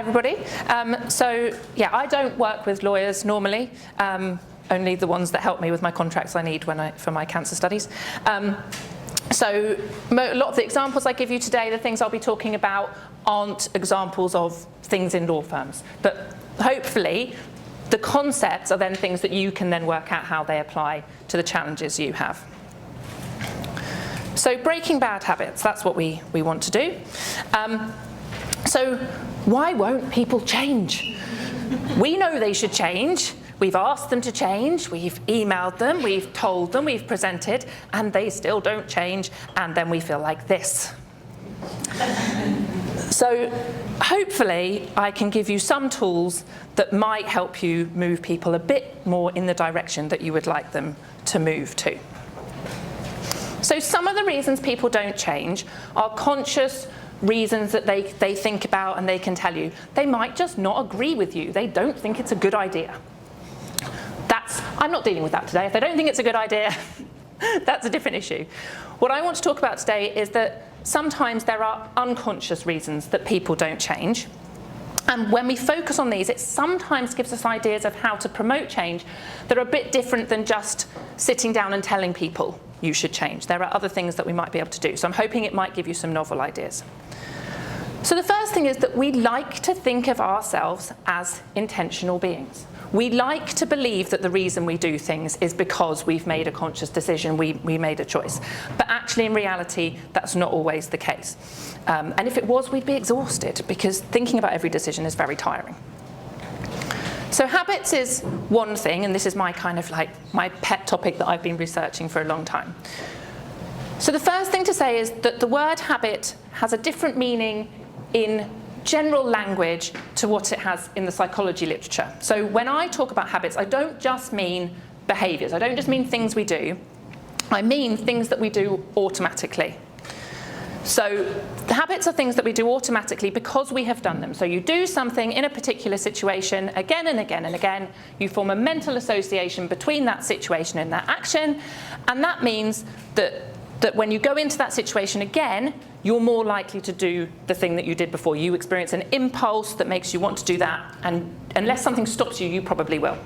everybody. So yeah, I don't work with lawyers normally, only the ones that help me with my contracts I need for my cancer studies. So a lot of the examples I give you today, the things I'll be talking about, aren't examples of things in law firms. But hopefully, the concepts are then things that you can then work out how they apply to the challenges you have. So breaking bad habits, that's what we want to do. So why won't people change? We know they should change. We've asked them to change, we've emailed them, we've told them, we've presented, and they still don't change, and then we feel like this. So hopefully I can give you some tools that might help you move people a bit more in the direction that you would like them to move to. So some of the reasons people don't change are conscious reasons that they think about and they can tell you. They might just not agree with you. They don't think it's a good idea. I'm not dealing with that today. If they don't think it's a good idea, that's a different issue. What I want to talk about today is that sometimes there are unconscious reasons that people don't change. And when we focus on these, it sometimes gives us ideas of how to promote change that are a bit different than just sitting down and telling people you should change. There are other things that we might be able to do. So I'm hoping it might give you some novel ideas. So the first thing is that we like to think of ourselves as intentional beings. We like to believe that the reason we do things is because we've made a conscious decision, we made a choice. But actually, in reality, that's not always the case. And if it was, we'd be exhausted, because thinking about every decision is very tiring. So habits is one thing, and this is my kind of like my pet topic that I've been researching for a long time. So the first thing to say is that the word habit has a different meaning in general language to what it has in the psychology literature. So when I talk about habits, I don't just mean behaviours. I don't just mean things we do. I mean things that we do automatically. So the habits are things that we do automatically because we have done them. So you do something in a particular situation again and again and again. You form a mental association between that situation and that action. And that means that when you go into that situation again, you're more likely to do the thing that you did before. You experience an impulse that makes you want to do that, and unless something stops you, you probably will.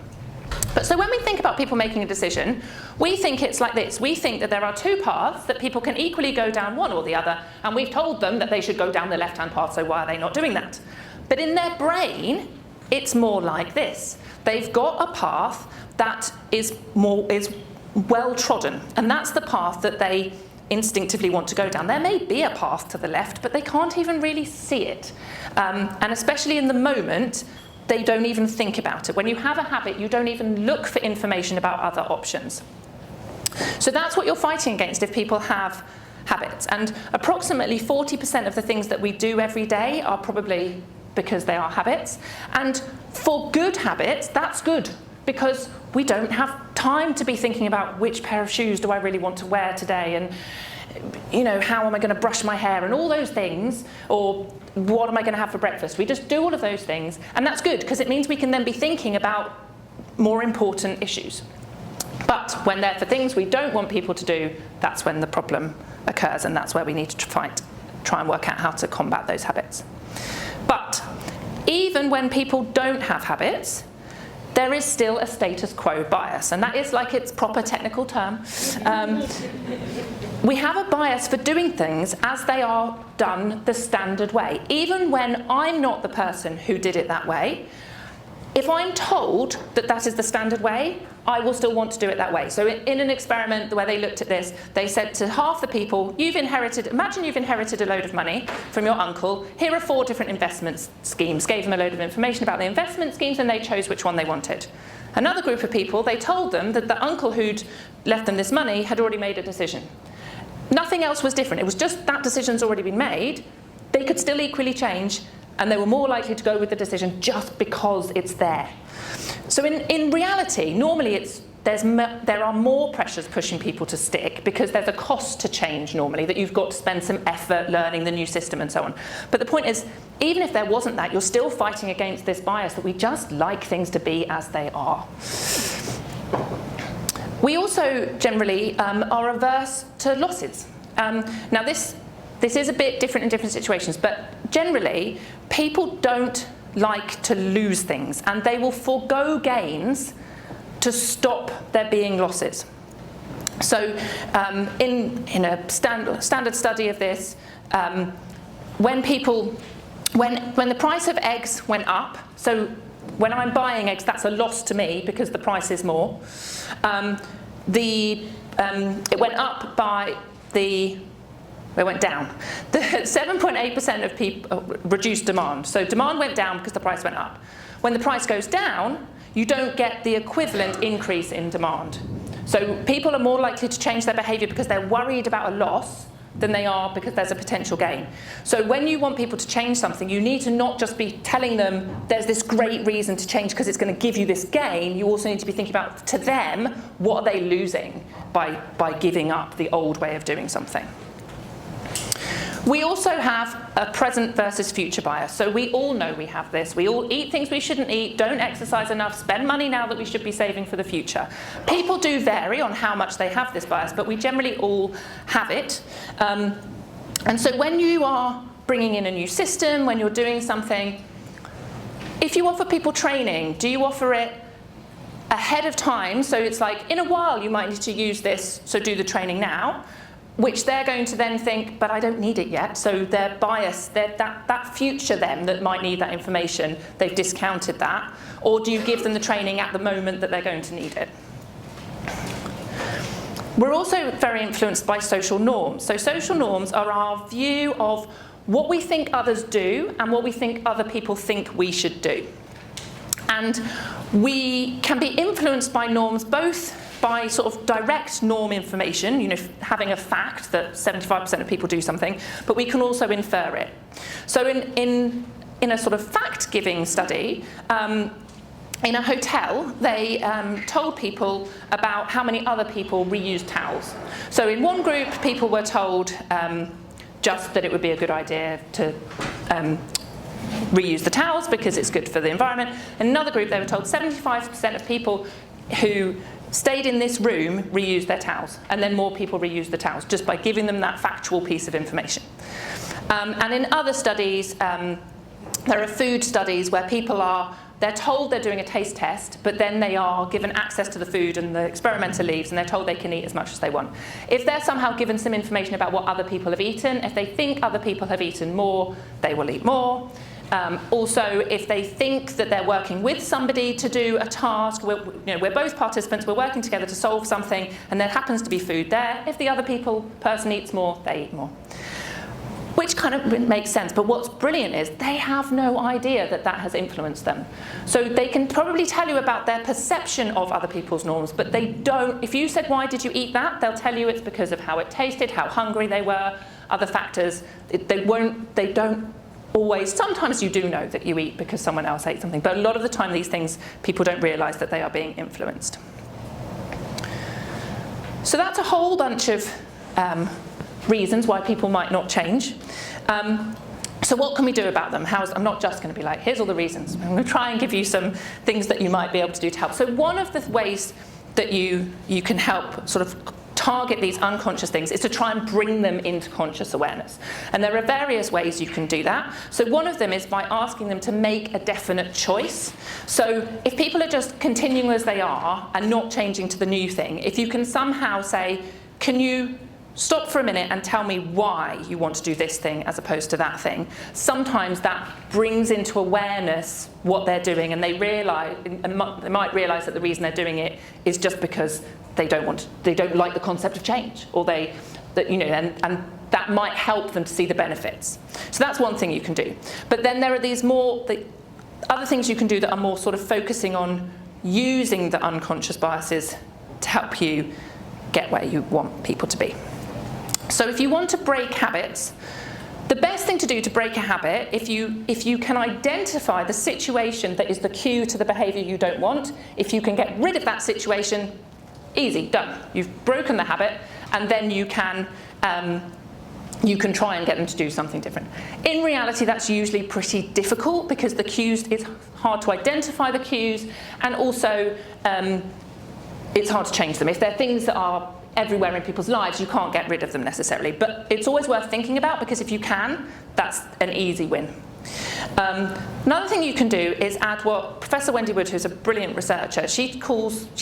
But so when we think about people making a decision, we think it's like this. We think that there are two paths, that people can equally go down one or the other, and we've told them that they should go down the left-hand path, so why are they not doing that? But in their brain, it's more like this. They've got a path that is well-trodden, and that's the path that they instinctively want to go down. There may be a path to the left, but they can't even really see it. And especially in the moment, they don't even think about it. When you have a habit, you don't even look for information about other options. So that's what you're fighting against if people have habits. And approximately 40% of the things that we do every day are probably because they are habits. And for good habits, that's good, because we don't have time to be thinking about which pair of shoes do I really want to wear today, and how am I going to brush my hair, and all those things, or what am I going to have for breakfast. We just do all of those things, and that's good because it means we can then be thinking about more important issues. But when they're for things we don't want people to do, that's when the problem occurs, and that's where we need to try and work out how to combat those habits. But even when people don't have habits, there is still a status quo bias, and that is like its proper technical term. We have a bias for doing things as they are done the standard way. Even when I'm not the person who did it that way, if I'm told that that is the standard way, I will still want to do it that way. So in an experiment where they looked at this, they said to half the people, imagine you've inherited a load of money from your uncle. Here are 4 different investment schemes. Gave them a load of information about the investment schemes, and they chose which one they wanted. Another group of people, they told them that the uncle who'd left them this money had already made a decision. Nothing else was different. It was just that decision's already been made. They could still equally change, and they were more likely to go with the decision just because it's there. So in reality, normally there are more pressures pushing people to stick, because there's a cost to change normally, that you've got to spend some effort learning the new system and so on. But the point is, even if there wasn't that, you're still fighting against this bias that we just like things to be as they are. We also generally are averse to losses. Now this is a bit different in different situations, but generally people don't like to lose things, and they will forego gains to stop there being losses. So in a standard study of this, when the price of eggs went up, so when I'm buying eggs, that's a loss to me because the price is more. It went up by it went down. The 7.8% of people reduced demand. So demand went down because the price went up. When the price goes down, you don't get the equivalent increase in demand. So people are more likely to change their behaviour because they're worried about a loss than they are because there's a potential gain. So when you want people to change something, you need to not just be telling them there's this great reason to change because it's going to give you this gain. You also need to be thinking about, to them, what are they losing by giving up the old way of doing something. We also have a present versus future bias. So we all know we have this. We all eat things we shouldn't eat, don't exercise enough, spend money now that we should be saving for the future. People do vary on how much they have this bias, but we generally all have it. And so when you are bringing in a new system, when you're doing something, if you offer people training, do you offer it ahead of time? So it's like, in a while you might need to use this, so do the training now. Which they're going to then think, but I don't need it yet. So their bias, that future them that might need that information, they've discounted that. Or do you give them the training at the moment that they're going to need it? We're also very influenced by social norms. So social norms are our view of what we think others do and what we think other people think we should do. And we can be influenced by norms both by sort of direct norm information, having a fact that 75% of people do something, but we can also infer it. So in a sort of fact-giving study, in a hotel, they told people about how many other people reused towels. So in one group, people were told just that it would be a good idea to reuse the towels because it's good for the environment. In another group, they were told 75% of people who stayed in this room reused their towels, and then more people reused the towels just by giving them that factual piece of information. And in other studies, there are food studies where they're told they're doing a taste test, but then they are given access to the food and the experimenter leaves, and they're told they can eat as much as they want. If they're somehow given some information about what other people have eaten, if they think other people have eaten more, they will eat more. Also, if they think that they're working with somebody to do a task, we're both participants, we're working together to solve something, and there happens to be food there, if the other person eats more, they eat more. Which kind of makes sense, but what's brilliant is they have no idea that that has influenced them. So they can probably tell you about their perception of other people's norms, but they don't. If you said, why did you eat that? They'll tell you it's because of how it tasted, how hungry they were, other factors. They don't always. Sometimes you do know that you eat because someone else ate something, but a lot of the time these things, people don't realise that they are being influenced. So that's a whole bunch of reasons why people might not change. So what can we do about them? I'm not just going to be like, here's all the reasons. I'm going to try and give you some things that you might be able to do to help. So one of the ways that you can help sort of target these unconscious things is to try and bring them into conscious awareness. And there are various ways you can do that. So one of them is by asking them to make a definite choice. So if people are just continuing as they are and not changing to the new thing, if you can somehow say, can you stop for a minute and tell me why you want to do this thing as opposed to that thing, sometimes that brings into awareness what they're doing, and they might realise that the reason they're doing it is just because they don't like the concept of change, or and that might help them to see the benefits. So that's one thing you can do. But then there are the other things you can do that are more sort of focusing on using the unconscious biases to help you get where you want people to be. So if you want to break habits, the best thing to do to break a habit, if you can identify the situation that is the cue to the behaviour you don't want, if you can get rid of that situation, easy, done. You've broken the habit, and then you can try and get them to do something different. In reality, that's usually pretty difficult because the cues, it's hard to identify the cues, and also it's hard to change them. If they're things that are everywhere in people's lives, you can't get rid of them necessarily. But it's always worth thinking about, because if you can, that's an easy win. Another thing you can do is add what Professor Wendy Wood, who's a brilliant researcher, she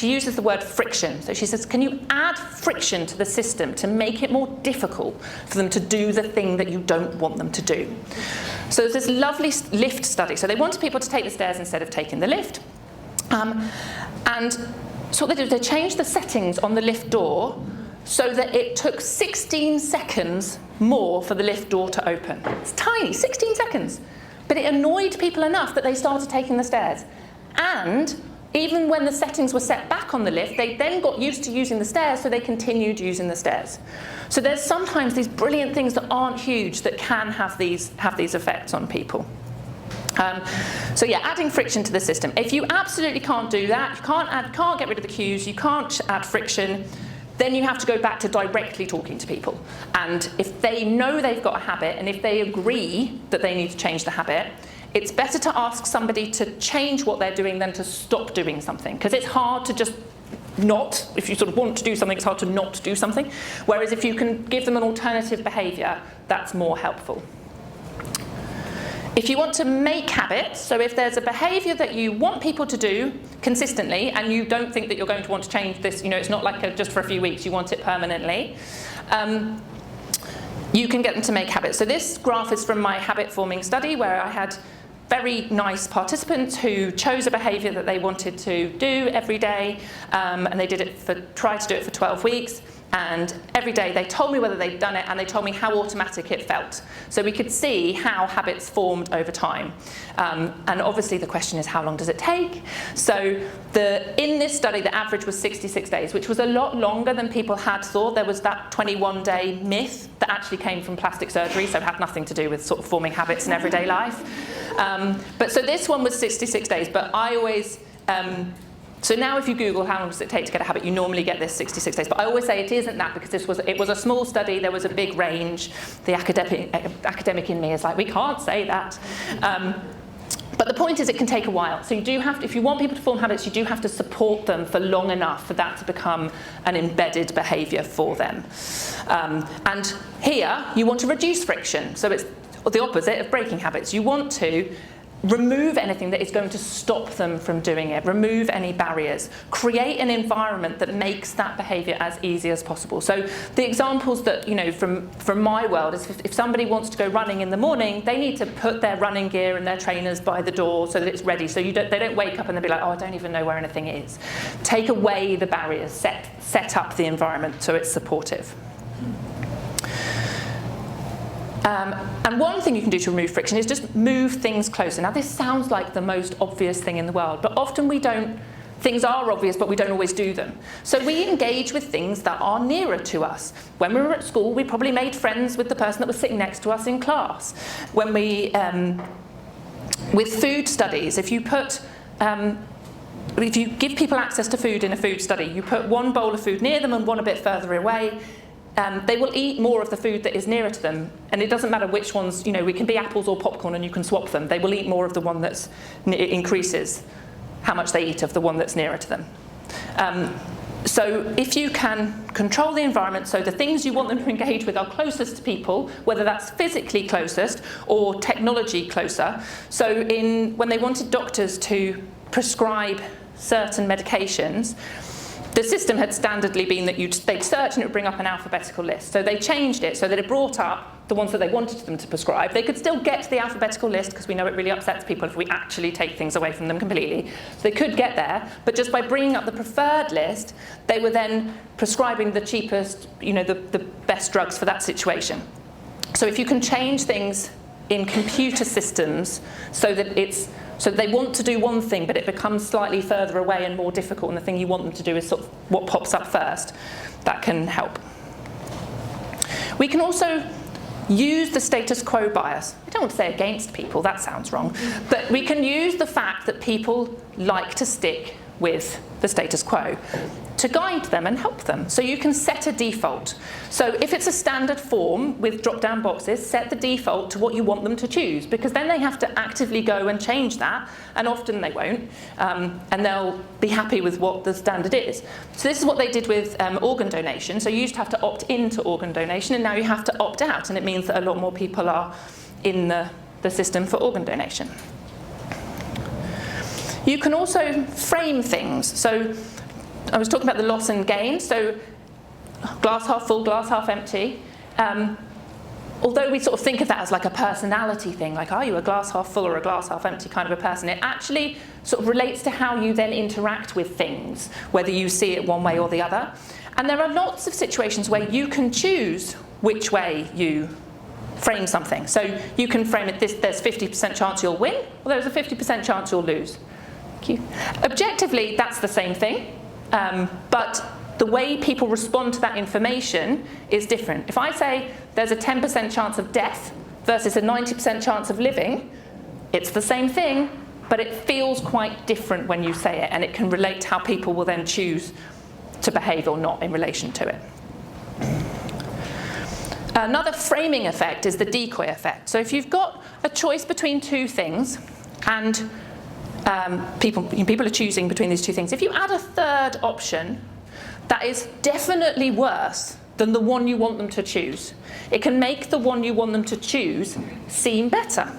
uses the word friction. So she says, can you add friction to the system to make it more difficult for them to do the thing that you don't want them to do? So there's this lovely lift study. So they wanted people to take the stairs instead of taking the lift. And so what they did, they changed the settings on the lift door so that it took 16 seconds more for the lift door to open. It's tiny, 16 seconds. But it annoyed people enough that they started taking the stairs. And even when the settings were set back on the lift, they then got used to using the stairs, so they continued using the stairs. So there's sometimes these brilliant things that aren't huge that can have these effects on people. So yeah, adding friction to the system. If you absolutely can't do that, you can't get rid of the cues, you can't add friction, then you have to go back to directly talking to people. And if they know they've got a habit, and if they agree that they need to change the habit, it's better to ask somebody to change what they're doing than to stop doing something. Because it's hard to just not, if you sort of want to do something, it's hard to not do something. Whereas if you can give them an alternative behaviour, that's more helpful. If you want to make habits, so if there's a behaviour that you want people to do consistently and you don't think that you're going to want to change this, it's not like just for a few weeks, you want it permanently, you can get them to make habits. So this graph is from my habit forming study where I had very nice participants who chose a behaviour that they wanted to do every day, and they tried to do it for 12 weeks. And every day they told me whether they'd done it, and they told me how automatic it felt. So we could see how habits formed over time. And obviously the question is, how long does it take? So in this study, the average was 66 days, which was a lot longer than people had thought. There was that 21-day myth that actually came from plastic surgery, so it had nothing to do with sort of forming habits in everyday life. But so this one was 66 days, but I always... So now if you Google how long does it take to get a habit, you normally get this 66 days. But I always say it isn't that, because it was a small study, there was a big range. The academic in me is like, we can't say that. But the point is it can take a while. So you do have to, if you want people to form habits, you do have to support them for long enough for that to become an embedded behaviour for them. And here, you want to reduce friction. So it's the opposite of breaking habits. You want to remove anything that is going to stop them from doing it, remove any barriers, create an environment that makes that behaviour as easy as possible. So the examples that, from my world is if somebody wants to go running in the morning, they need to put their running gear and their trainers by the door so that it's ready, so they don't wake up and they'll be like, oh, I don't even know where anything is. Take away the barriers, set up the environment so it's supportive. And one thing you can do to remove friction is just move things closer. Now this sounds like the most obvious thing in the world, but often things are obvious, but we don't always do them. So we engage with things that are nearer to us. When we were at school, we probably made friends with the person that was sitting next to us in class. When with food studies, if you give people access to food in a food study, you put one bowl of food near them and one a bit further away, they will eat more of the food that is nearer to them. And it doesn't matter which ones, we can be apples or popcorn and you can swap them. They will eat more of the one that's, it increases how much they eat of the one that's nearer to them. So if you can control the environment so the things you want them to engage with are closest to people, whether that's physically closest or technology closer. So when they wanted doctors to prescribe certain medications, the system had standardly been that they'd search and it would bring up an alphabetical list. So they changed it so that it brought up the ones that they wanted them to prescribe. They could still get to the alphabetical list, because we know it really upsets people if we actually take things away from them completely. So they could get there, but just by bringing up the preferred list, they were then prescribing the cheapest, the best drugs for that situation. So if you can change things in computer systems so that they want to do one thing, but it becomes slightly further away and more difficult, and the thing you want them to do is sort of what pops up first, that can help. We can also use the status quo bias. I don't want to say against people, that sounds wrong, but we can use the fact that people like to stick with the status quo to guide them and help them. So you can set a default. So if it's a standard form with drop-down boxes, set the default to what you want them to choose, because then they have to actively go and change that, and often they won't, and they'll be happy with what the standard is. So this is what they did with organ donation. So you used to have to opt into organ donation, and now you have to opt out, and it means that a lot more people are in the the system for organ donation. You can also frame things. So I was talking about the loss and gain. So glass half full, glass half empty. Although we sort of think of that as like a personality thing, like are you a glass half full or a glass half empty kind of a person, it actually sort of relates to how you then interact with things, whether you see it one way or the other. And there are lots of situations where you can choose which way you frame something. So you can frame it this: there's 50% chance you'll win, or there's a 50% chance you'll lose. Thank you. Objectively, that's the same thing, but the way people respond to that information is different. If I say there's a 10% chance of death versus a 90% chance of living, it's the same thing, but it feels quite different when you say it, and it can relate to how people will then choose to behave or not in relation to it. Another framing effect is the decoy effect. So if you've got a choice between two things, and people are choosing between these two things, if you add a third option, that is definitely worse than the one you want them to choose. It can make the one you want them to choose seem better.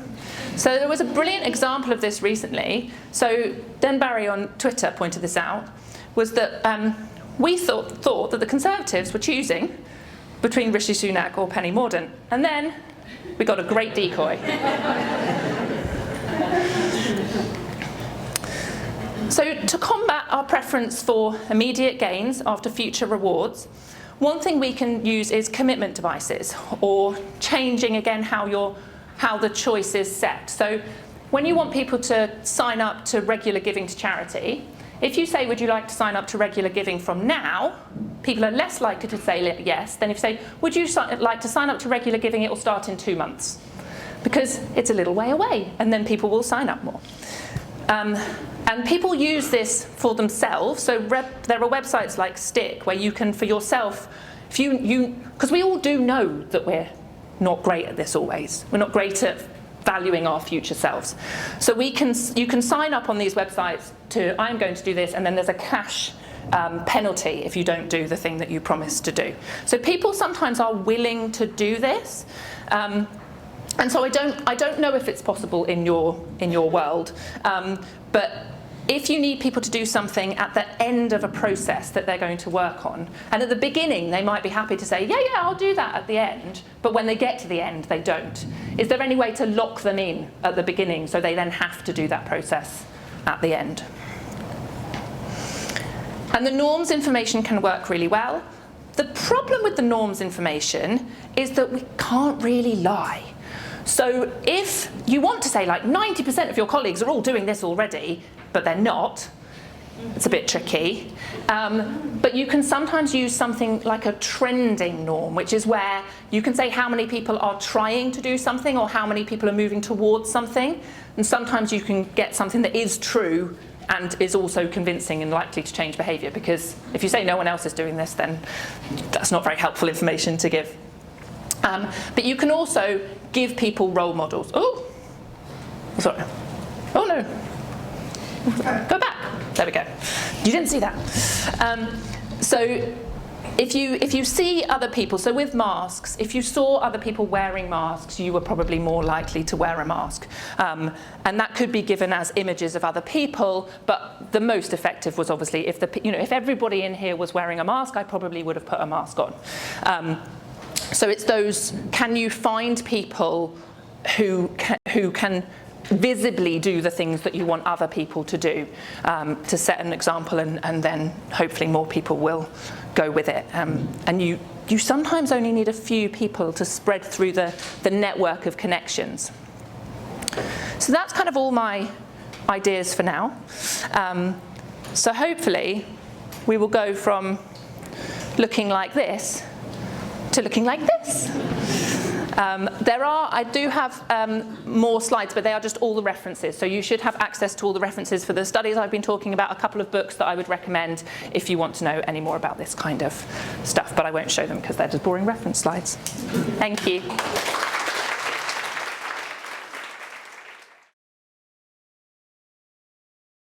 So there was a brilliant example of this recently. So Den Barry on Twitter pointed this out, was that we thought that the Conservatives were choosing between Rishi Sunak or Penny Mordaunt. And then we got a great decoy. So to combat our preference for immediate gains after future rewards, one thing we can use is commitment devices, or changing again how the choice is set. So when you want people to sign up to regular giving to charity, if you say, would you like to sign up to regular giving from now, people are less likely to say yes than if you say, would you like to sign up to regular giving, it will start in 2 months. Because it's a little way away, and then people will sign up more. And people use this for themselves. So there are websites like Stick where you can, for yourself, because we all do know that we're not great at this always. We're not great at valuing our future selves. So you can sign up on these websites to, I'm going to do this, and then there's a cash penalty if you don't do the thing that you promised to do. So people sometimes are willing to do this. And so I don't know if it's possible in your world, but if you need people to do something at the end of a process that they're going to work on, and at the beginning they might be happy to say, yeah, I'll do that at the end, but when they get to the end, they don't. Is there any way to lock them in at the beginning so they then have to do that process at the end? And the norms information can work really well. The problem with the norms information is that we can't really lie. So if you want to say like 90% of your colleagues are all doing this already, but they're not, it's a bit tricky. But you can sometimes use something like a trending norm, which is where you can say how many people are trying to do something or how many people are moving towards something. And sometimes you can get something that is true and is also convincing and likely to change behaviour, because if you say no one else is doing this, then that's not very helpful information to give. But you can also give people role models. Oh, sorry. Oh no. Go back. There we go. You didn't see that. So if you see other people, so with masks, if you saw other people wearing masks, you were probably more likely to wear a mask. And that could be given as images of other people, but the most effective was obviously if everybody in here was wearing a mask, I probably would have put a mask on. So it's those, can you find people who can visibly do the things that you want other people to do, to set an example, and then hopefully more people will go with it. And you sometimes only need a few people to spread through the network of connections. So that's kind of all my ideas for now. So hopefully we will go from looking like this to looking like this. I do have more slides, but they are just all the references. So you should have access to all the references for the studies I've been talking about, a couple of books that I would recommend if you want to know any more about this kind of stuff. But I won't show them because they're just boring reference slides. Thank you.